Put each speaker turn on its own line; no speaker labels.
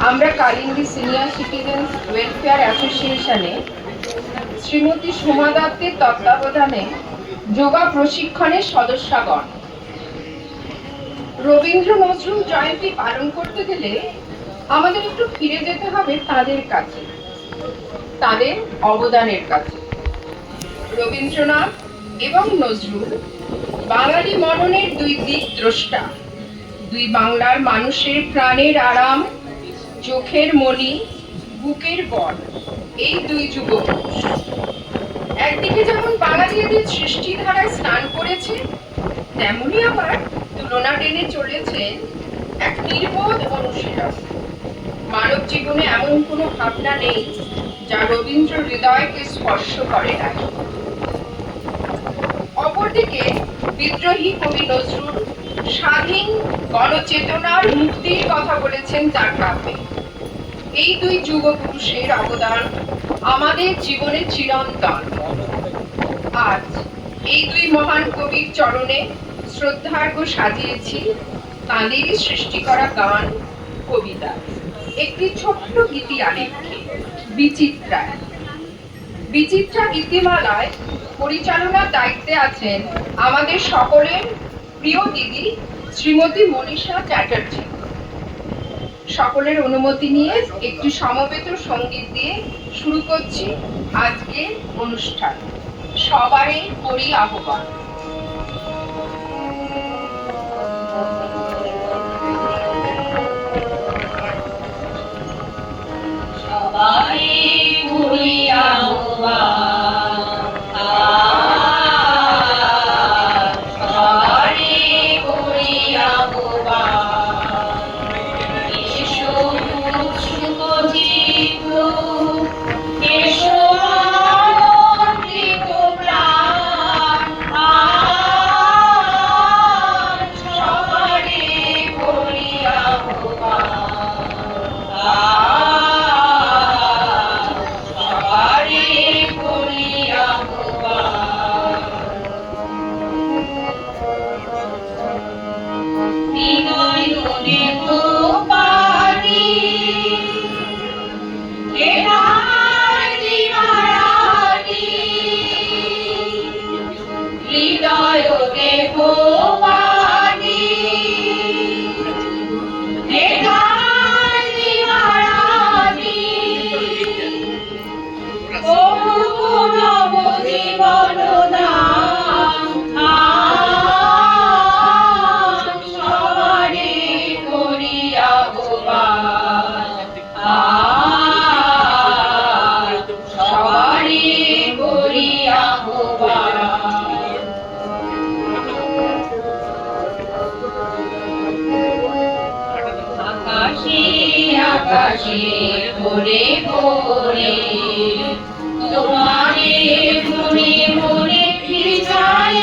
আমরা Kalindi senior citizens welfare অ্যাসোসিয়েশনে শ্রীমতী সোমা দত্তের তত্ত্বাবধানে যোগা প্রশিক্ষণের সদস্যগণ। রবীন্দ্র নজরুল জয়ন্তী পালন করতে গেলে আমাদের একটু ফিরে যেতে হবে তাদের কাছে, তাদের অবদানের কাছে। রবীন্দ্রনাথ এবং নজরুল বাঙালি মননের দুই দিক দ্রষ্টা, দুই বাংলার মানুষের প্রাণের আরাম, চোখের মণি, বুকের বল, এই দুই যুগপুরুষ। একদিকে যেমন বাঙালি এদের সৃষ্টিধারায় স্নান করেছে, তেমনি আবার তুলনা টেনে চলেছেন এক নির্বোধ অনুশীলন। মানব জীবনে এমন কোনো ভাবনা নেই যা রবীন্দ্র হৃদয়কে স্পর্শ করে না। অপরদিকে বিদ্রোহী কবি নজরুল স্বাধীন গণচেতনার মুক্তির কথা বলেছেন তার কাব্যে। এই দুই যুগপুরুষের অবদান আমাদের জীবনে চিরন্তন। আজ এই দুই মহান কবির চরণে শ্রদ্ধার্ঘ সাজিয়েছি তাঁদেরই সৃষ্টি করা গান, কবিতা। একটি ছোট্ট গীতি আলেখ্যে বিচিত্রায়। বিচিত্রা গীতিমালায় পরিচালনার দায়িত্বে আছেন আমাদের সকলের প্রিয় দিদি শ্রীমতী মনীষা চ্যাটার্জি। সকলের অনুমতি নিয়ে একটি সমবেত সঙ্গীত দিয়ে শুরু করছি আজকের অনুষ্ঠান। সবারই করি আহ্বান।
সবাই করি আহ্বান। আকাশে ভোরে ভোরে তোমারে মনে মনে ফিরে যায়